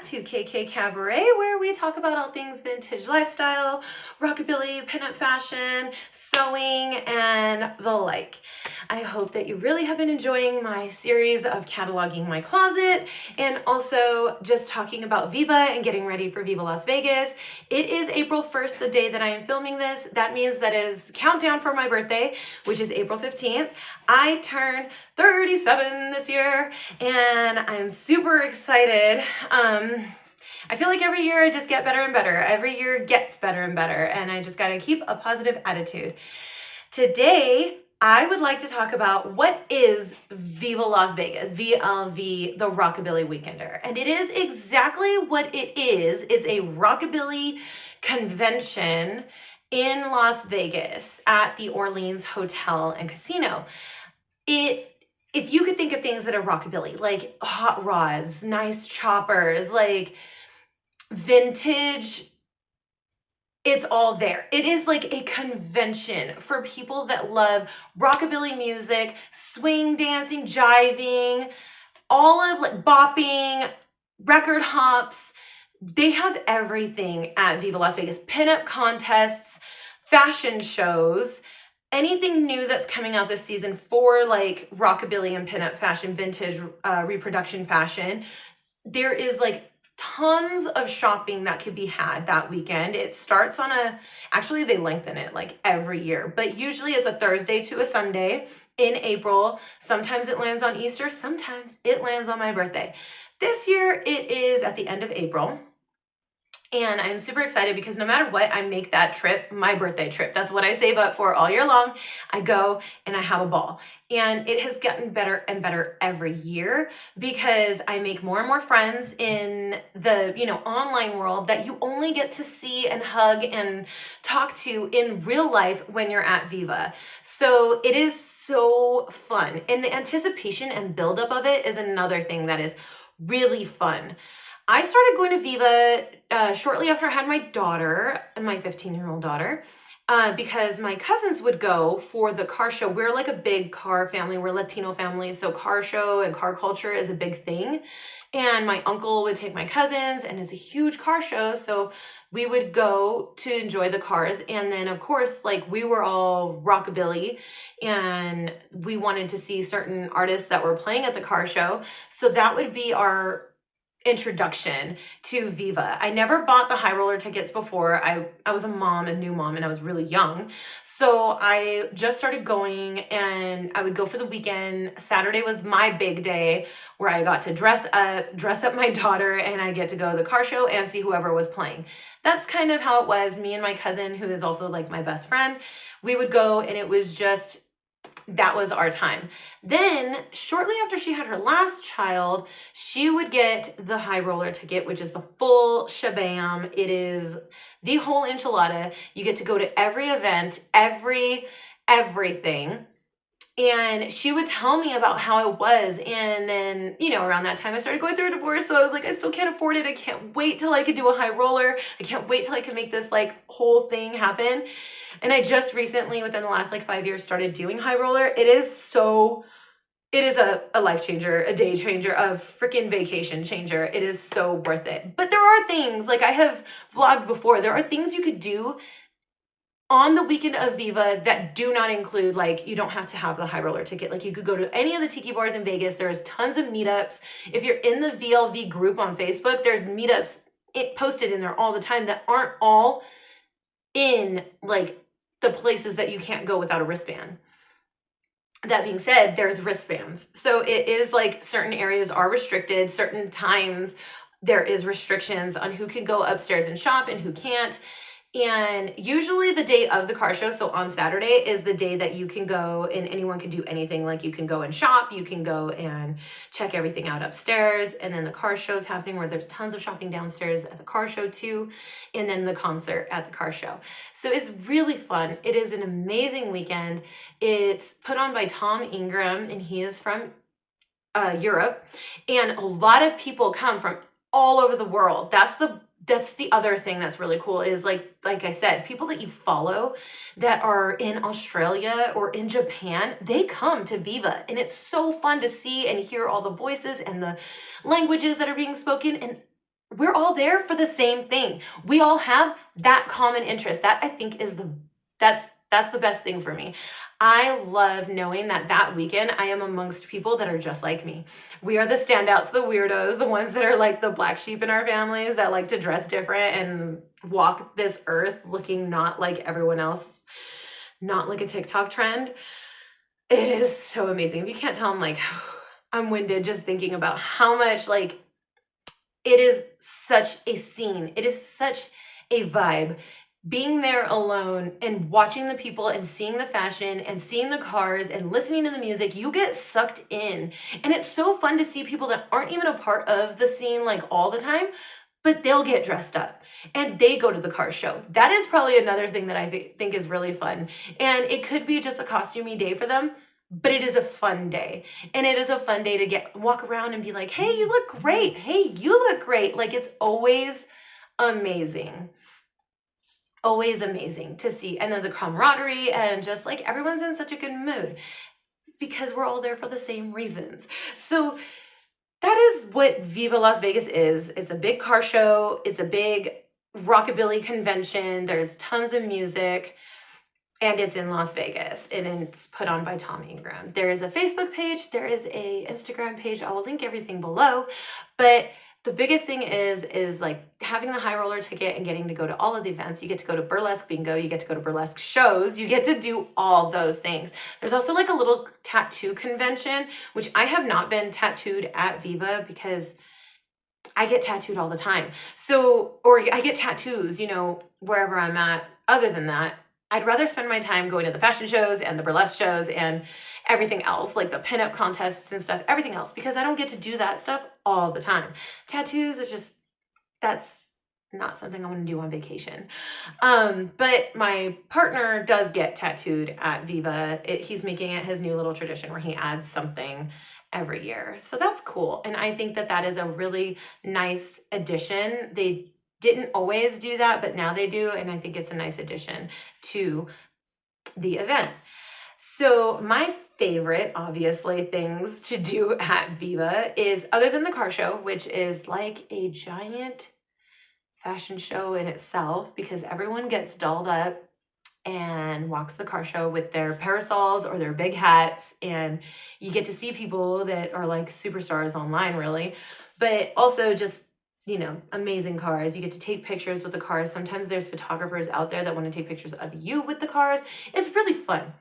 to KK Cabaret, where we talk about all things vintage lifestyle, rockabilly, pinup fashion, sewing, and the like. I hope that you really have been enjoying my series of cataloging my closet and also just talking about Viva and getting ready for Viva Las Vegas. It is April 1st, the day that I am filming this. That means that is countdown for my birthday, which is April 15th. I turn 37 this year and I'm super excited. I feel like every year I just get better and better. Every year gets better and better, and I just gotta keep a positive attitude. Today, I would like to talk about what is Viva Las Vegas, VLV, the Rockabilly Weekender. And it is exactly what it is. It's a Rockabilly convention in Las Vegas at the Orleans Hotel and Casino. If you could think of things that are rockabilly, like hot rods, nice choppers, like vintage, it's all there. It is like a convention for people that love rockabilly music, swing dancing, jiving, all of like bopping, record hops. They have everything at Viva Las Vegas. Pinup contests, fashion shows, anything new that's coming out this season for like rockabilly and pinup fashion, vintage reproduction fashion. There is like tons of shopping that could be had that weekend. It starts on actually they lengthen it like every year, but usually it's a Thursday to a Sunday in April. Sometimes it lands on Easter, sometimes it lands on my birthday. This year it is at the end of April. And I'm super excited because no matter what, I make that trip my birthday trip. That's what I save up for all year long. I go and I have a ball. And it has gotten better and better every year because I make more and more friends in the, online world that you only get to see and hug and talk to in real life when you're at Viva. So it is so fun. And the anticipation and buildup of it is another thing that is really fun. I started going to Viva shortly after I had my daughter, my 15-year-old daughter, because my cousins would go for the car show. We're like a big car family. We're Latino family, so car show and car culture is a big thing. And my uncle would take my cousins, and it's a huge car show, so we would go to enjoy the cars. And then, of course, like we were all rockabilly, and we wanted to see certain artists that were playing at the car show. So that would be our introduction to Viva. I never bought the high roller tickets before. I was a new mom, and I was really young. So I just started going, and I would go for the weekend. Saturday was my big day where I got to dress up my daughter, and I get to go to the car show and see whoever was playing. That's kind of how it was. Me and my cousin, who is also like my best friend, we would go, and it was just, that was our time. Then shortly after she had her last child, she would get the high roller ticket, which is the full shabam. It is the whole enchilada. You get to go to every event, everything. And she would tell me about how it was. And then, around that time I started going through a divorce. So I was like, I still can't afford it. I can't wait till I could do a high roller. I can't wait till I can make this like whole thing happen. And I just recently, within the last like 5 years, started doing high roller. It is a life changer, a day changer, a freaking vacation changer. It is so worth it. But there are things, like I have vlogged before, there are things you could do on the weekend of Viva that do not include, like, you don't have to have the high roller ticket. Like, you could go to any of the tiki bars in Vegas. There's tons of meetups. If you're in the VLV group on Facebook, there's meetups posted in there all the time that aren't all in, like, the places that you can't go without a wristband. That being said, there's wristbands. So it is like certain areas are restricted, certain times there is restrictions on who can go upstairs and shop and who can't. And usually the day of the car show, so on Saturday, is the day that you can go and anyone can do anything. Like you can go and shop, you can go and check everything out upstairs. And then the car show is happening where there's tons of shopping downstairs at the car show too. And then the concert at the car show. So it's really fun. It is an amazing weekend. It's put on by Tom Ingram, and he is from Europe. And a lot of people come from all over the world. That's the other thing that's really cool is like I said, people that you follow that are in Australia or in Japan, they come to Viva, and it's so fun to see and hear all the voices and the languages that are being spoken. And we're all there for the same thing. We all have that common interest. That I think is that's the best thing for me. I love knowing that that weekend I am amongst people that are just like me. We are the standouts, the weirdos, the ones that are like the black sheep in our families that like to dress different and walk this earth looking not like everyone else, not like a TikTok trend. It is so amazing. If you can't tell, I'm like, I'm winded just thinking about how much like it is such a scene. It is such a vibe. Being there alone and watching the people and seeing the fashion and seeing the cars and listening to the music, you get sucked in. And it's so fun to see people that aren't even a part of the scene like all the time, but they'll get dressed up and they go to the car show. That is probably another thing that I think is really fun. And it could be just a costumey day for them, but it is a fun day. And it is a fun day to walk around and be like, hey, you look great. Hey, you look great. Like it's always amazing. Always amazing to see. And then the camaraderie and just like everyone's in such a good mood because we're all there for the same reasons. So that is what Viva Las Vegas is. It's a big car show. It's a big rockabilly convention. There's tons of music. And it's in Las Vegas, and it's put on by Tom Ingram. There is a Facebook page. There is a Instagram page. I will link everything below. But the biggest thing is like having the high roller ticket and getting to go to all of the events. You get to go to burlesque bingo. You get to go to burlesque shows. You get to do all those things. There's also like a little tattoo convention, which I have not been tattooed at Viva because I get tattooed all the time. So, or I get tattoos, you know, wherever I'm at. Other than that, I'd rather spend my time going to the fashion shows and the burlesque shows and everything else, like the pinup contests and stuff, everything else, because I don't get to do that stuff all the time. Tattoos are just, that's not something I want to do on vacation. But my partner does get tattooed at Viva. He's making it his new little tradition where he adds something every year. So that's cool. And I think that that is a really nice addition. They didn't always do that, but now they do. And I think it's a nice addition to the event. So my favorite, obviously, things to do at Viva is, other than the car show, which is like a giant fashion show in itself because everyone gets dolled up and walks the car show with their parasols or their big hats, and you get to see people that are like superstars online, really, but also just, you know, amazing cars. You get to take pictures with the cars. Sometimes there's photographers out there that want to take pictures of you with the cars. It's really fun.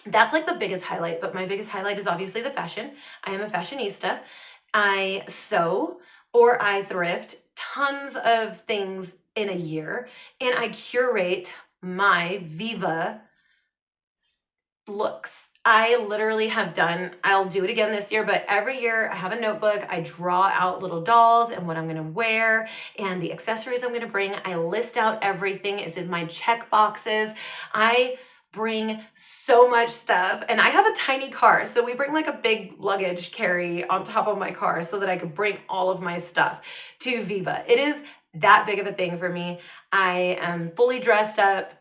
That's like the biggest highlight, but my biggest highlight is obviously the fashion. I am a fashionista. I sew or I thrift tons of things in a year, and I curate my Viva looks. I literally have done, I'll do it again this year, but every year I have a notebook. I draw out little dolls and what I'm going to wear and the accessories I'm going to bring. I list out everything. It's in my check boxes. I bring so much stuff, and I have a tiny car, so we bring like a big luggage carry on top of my car so that I could bring all of my stuff to Viva. It is that big of a thing for me. I am fully dressed up.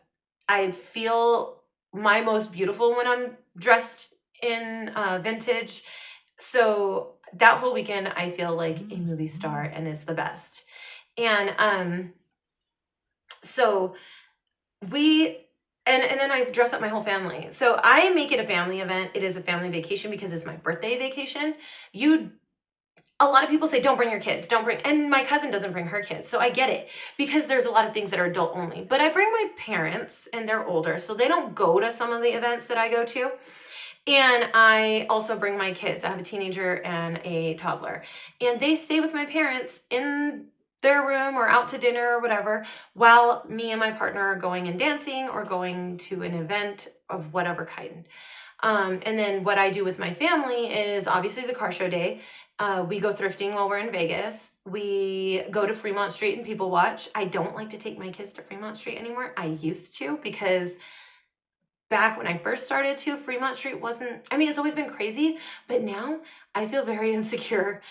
I feel my most beautiful when I'm dressed in vintage. So that whole weekend, I feel like a movie star, and it's the best. And so and then I dress up my whole family. So I make it a family event. It is a family vacation because it's my birthday vacation. A lot of people say, don't bring your kids, and my cousin doesn't bring her kids. So I get it because there's a lot of things that are adult only, but I bring my parents and they're older, so they don't go to some of the events that I go to. And I also bring my kids. I have a teenager and a toddler, and they stay with my parents in their room or out to dinner or whatever, while me and my partner are going and dancing or going to an event of whatever kind. And then what I do with my family is obviously the car show day. We go thrifting while we're in Vegas. We go to Fremont Street and people watch. I don't like to take my kids to Fremont Street anymore. I used to, because back when I first started to, Fremont Street it's always been crazy, but now I feel very insecure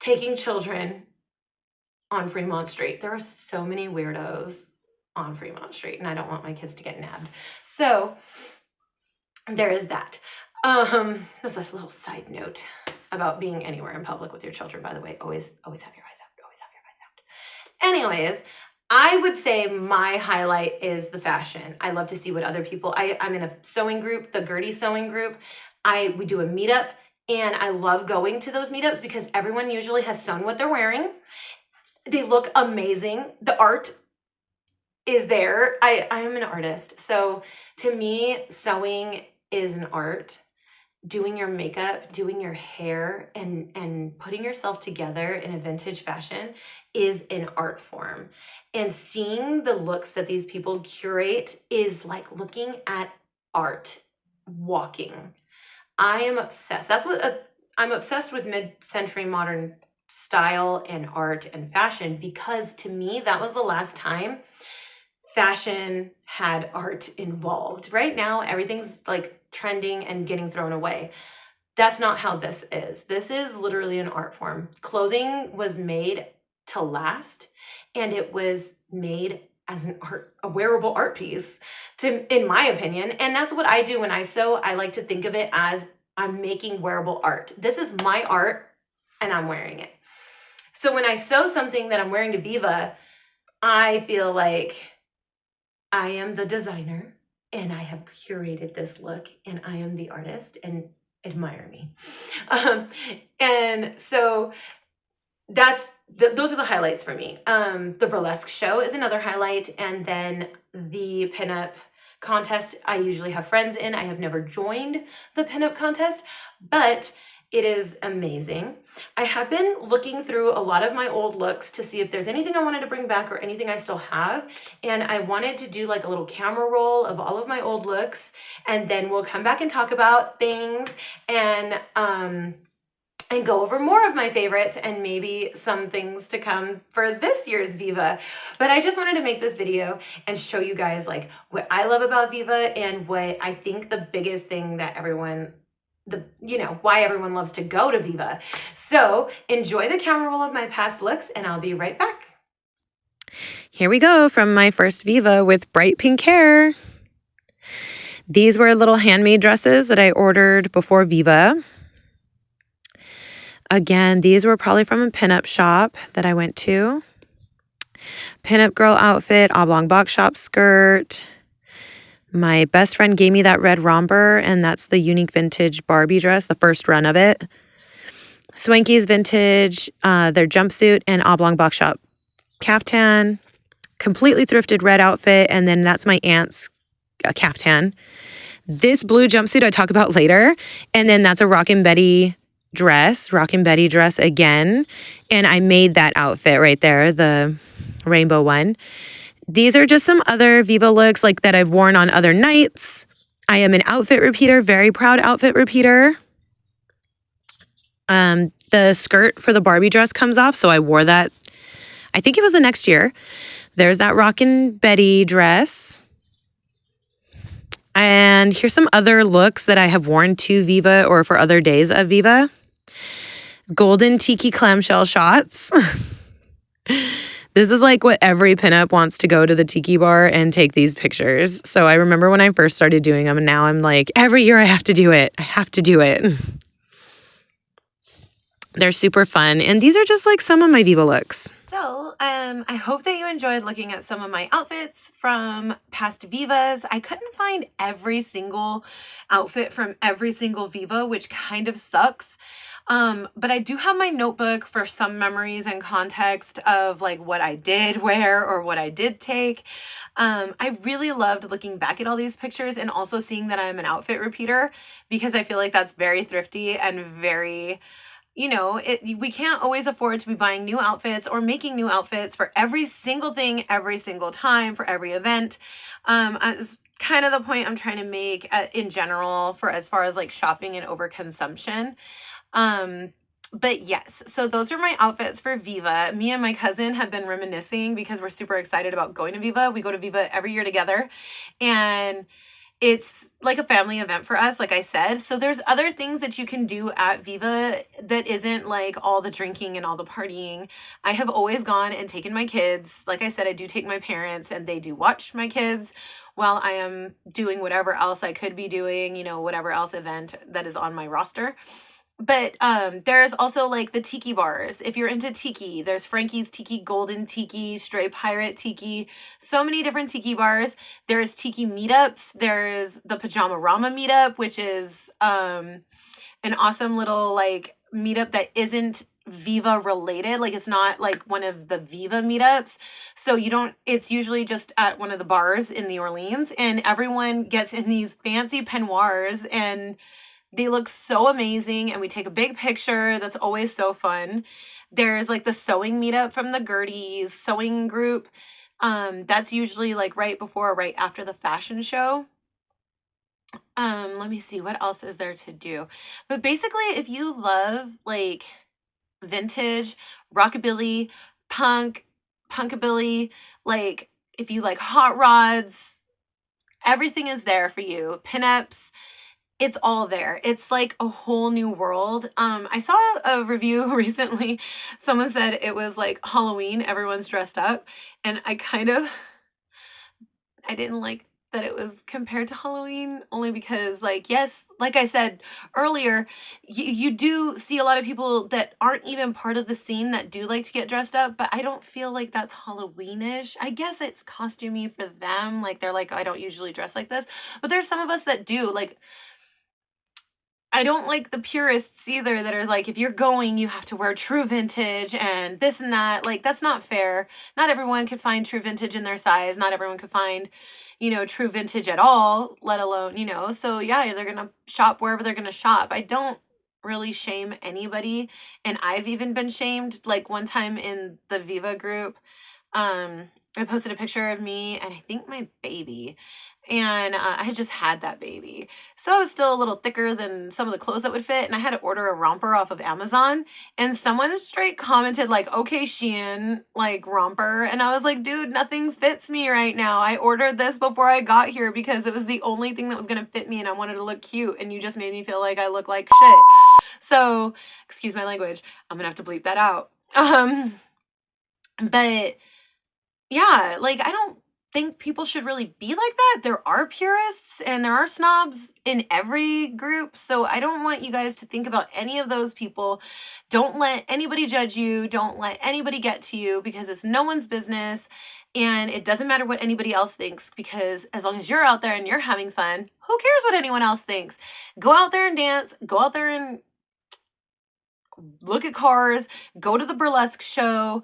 taking children on Fremont Street. There are so many weirdos on Fremont Street, and I don't want my kids to get nabbed. So there is that. That's a little side note about being anywhere in public with your children, by the way. Always have your eyes out. Always have your eyes out. Anyways, I would say my highlight is the fashion. I love to see what other people, I'm in a sewing group, the Gertie sewing group. We do a meetup, and I love going to those meetups because everyone usually has sewn what they're wearing. They look amazing. The art is there. I'm an artist. So to me, sewing is an art. Doing your makeup, doing your hair, and putting yourself together in a vintage fashion is an art form. And seeing the looks that these people curate is like looking at art walking. I am obsessed. I'm obsessed with mid-century modern style and art and fashion, because to me that was the last time fashion had art involved. Right now, everything's like trending and getting thrown away. That's not how this is. This is literally an art form. Clothing was made to last, and it was made as a wearable art piece, in my opinion. And that's what I do when I sew. I like to think of it as I'm making wearable art. This is my art, and I'm wearing it. So when I sew something that I'm wearing to Viva, I feel like I am the designer, and I have curated this look, and I am the artist, and admire me. And so those are the highlights for me. The burlesque show is another highlight, and then the pinup contest. I usually have friends in. I have never joined the pinup contest, but it is amazing. I have been looking through a lot of my old looks to see if there's anything I wanted to bring back or anything I still have. And I wanted to do like a little camera roll of all of my old looks. And then we'll come back and talk about things and go over more of my favorites and maybe some things to come for this year's Viva. But I just wanted to make this video and show you guys like what I love about Viva and what I think the biggest thing that why everyone loves to go to Viva. So enjoy the camera roll of my past looks, and I'll be right back. Here we go from my first Viva with bright pink hair. These were little handmade dresses that I ordered before Viva. Again, these were probably from a pinup shop that I went to. Pinup girl outfit, oblong box shop skirt. My best friend gave me that red romper, and that's the unique vintage Barbie dress, the first run of it. Swanky's vintage, their jumpsuit, and oblong box shop caftan. Completely thrifted red outfit, and then that's my aunt's caftan. This blue jumpsuit I talk about later, and then that's a Rockin' Betty dress again, and I made that outfit right there, the rainbow one. These are just some other Viva looks like that I've worn on other nights. I am an outfit repeater, very proud outfit repeater. The skirt for the Barbie dress comes off, so I wore that. I think it was the next year. There's that Rockin' Betty dress. And here's some other looks that I have worn to Viva or for other days of Viva. Golden tiki clamshell shots. This is like what every pinup wants to go to the tiki bar and take these pictures. So I remember when I first started doing them, and now I'm like, every year I have to do it. I have to do it. They're super fun. And these are just like some of my Viva looks. So, I hope that you enjoyed looking at some of my outfits from past Vivas. I couldn't find every single outfit from every single Viva, which kind of sucks. But I do have my notebook for some memories and context of like what I did wear or what I did take. I really loved looking back at all these pictures and also seeing that I'm an outfit repeater, because I feel like that's very thrifty and very, we can't always afford to be buying new outfits or making new outfits for every single thing, every single time, for every event. It's kind of the point I'm trying to make in general for as far as like shopping and overconsumption. But yes, so those are my outfits for Viva. Me and my cousin have been reminiscing because we're super excited about going to Viva. We go to Viva every year together, and it's like a family event for us, like I said. So there's other things that you can do at Viva that isn't like all the drinking and all the partying. I have always gone and taken my kids. Like I said, I do take my parents, and they do watch my kids while I am doing whatever else I could be doing, whatever else event that is on my roster. But there's also like the tiki bars. If you're into tiki, there's Frankie's Tiki, Golden Tiki, Stray Pirate Tiki, so many different tiki bars. There's tiki meetups. There's the Pajama Rama meetup, which is an awesome little like meetup that isn't Viva related. Like it's not like one of the Viva meetups. So you don't, it's usually just at one of the bars in the Orleans, and everyone gets in these fancy peignoirs and they look so amazing, and we take a big picture. That's always so fun. There's like the sewing meetup from the Gerties sewing group. That's usually like right before or right after the fashion show. Let me see, what else is there to do? But basically, if you love like vintage, rockabilly, punk, punkabilly, like if you like hot rods, everything is there for you. Pinups, it's all there. It's like a whole new world. I saw a review recently. Someone said it was like Halloween, everyone's dressed up, and I didn't like that it was compared to Halloween, only because like, yes, like I said earlier, you do see a lot of people that aren't even part of the scene that do like to get dressed up, but I don't feel like that's Halloweenish. I guess it's costumey for them. Like they're like, I don't usually dress like this, but there's some of us that do. Like I don't like the purists either that are like, if you're going, you have to wear true vintage and this and that. Like, that's not fair. Not everyone can find true vintage in their size. Not everyone can find, true vintage at all, let alone, So, yeah, they're going to shop wherever they're going to shop. I don't really shame anybody. And I've even been shamed. Like, one time in the Viva group, I posted a picture of me and I think my baby. And I had just had that baby. So I was still a little thicker than some of the clothes that would fit. And I had to order a romper off of Amazon. And someone straight commented, like, okay, Shein, like, romper. And I was like, dude, nothing fits me right now. I ordered this before I got here because it was the only thing that was going to fit me. And I wanted to look cute. And you just made me feel like I look like shit. So, excuse my language. I'm going to have to bleep that out. But yeah, like I don't think people should really be like that. There are purists and there are snobs in every group. So I don't want you guys to think about any of those people. Don't let anybody judge you. Don't let anybody get to you because it's no one's business. And it doesn't matter what anybody else thinks because as long as you're out there and you're having fun, who cares what anyone else thinks? Go out there and dance. Go out there and look at cars. Go to the burlesque show.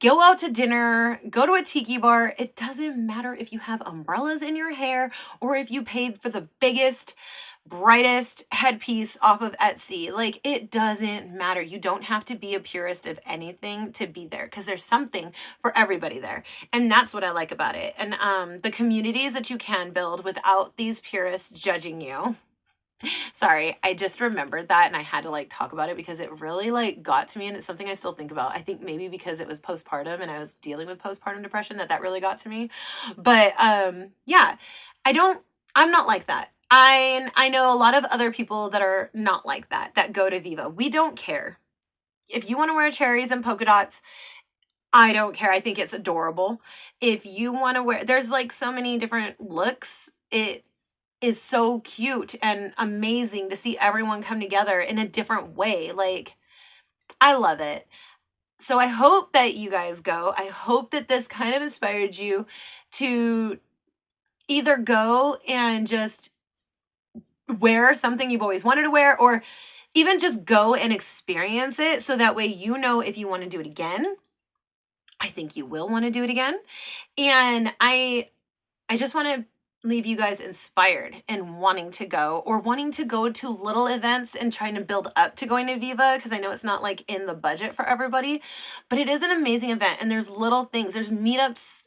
Go out to dinner, go to a tiki bar. It doesn't matter if you have umbrellas in your hair or if you paid for the biggest, brightest headpiece off of Etsy. Like, it doesn't matter. You don't have to be a purist of anything to be there because there's something for everybody there. And that's what I like about it. And the communities that you can build without these purists judging you. Sorry, I just remembered that and I had to like talk about it because it really like got to me and it's something I still think about. I think maybe because it was postpartum and I was dealing with postpartum depression that really got to me. But yeah, I'm not like that. I know a lot of other people that are not like that go to Viva. We don't care. If you want to wear cherries and polka dots, I don't care. I think it's adorable. If you want to wear, there's like so many different looks. It is so cute and amazing to see everyone come together in a different way. Like, I love it. So I hope that you guys go. I hope that this kind of inspired you to either go and just wear something you've always wanted to wear or even just go and experience it so that way you know if you want to do it again. I think you will want to do it again. And I just want to leave you guys inspired and wanting to go or wanting to go to little events and trying to build up to going to Viva because I know it's not like in the budget for everybody, but it is an amazing event and there's little things. There's meetups,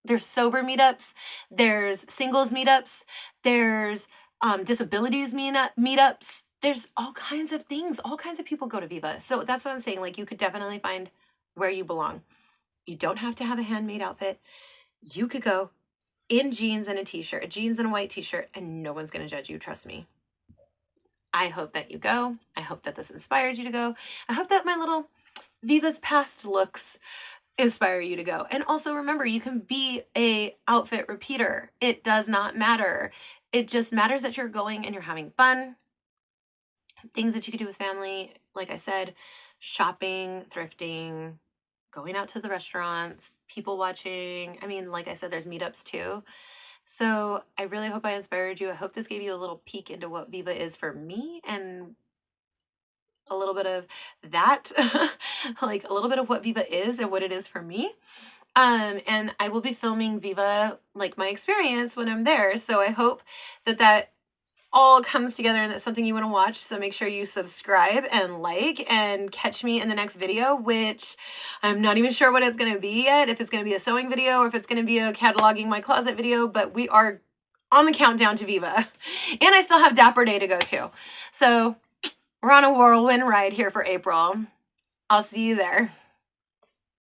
there's sober meetups, there's singles meetups, there's disabilities meetups. There's all kinds of things. All kinds of people go to Viva. So that's what I'm saying. Like you could definitely find where you belong. You don't have to have a handmade outfit. You could go in jeans and a t-shirt, jeans and a white t-shirt, and no one's going to judge you. Trust me. I hope that you go. I hope that this inspired you to go. I hope that my little Viva's past looks inspire you to go. And also remember, you can be a outfit repeater. It does not matter. It just matters that you're going and you're having fun. things that you could do with family. Like I said, shopping, thrifting, going out to the restaurants, people watching. I mean, like I said, there's meetups too. So I really hope I inspired you. I hope this gave you a little peek into what Viva is for me and a little bit of that, like a little bit of what Viva is and what it is for me. And I will be filming Viva, like my experience when I'm there. So I hope that that all comes together and that's something you want to watch. So make sure you subscribe and like and catch me in the next video, which I'm not even sure what it's going to be yet. If it's going to be a sewing video or if it's going to be a cataloging my closet video, but we are on the countdown to Viva. And I still have Dapper Day to go to. So we're on a whirlwind ride here for April. I'll see you there.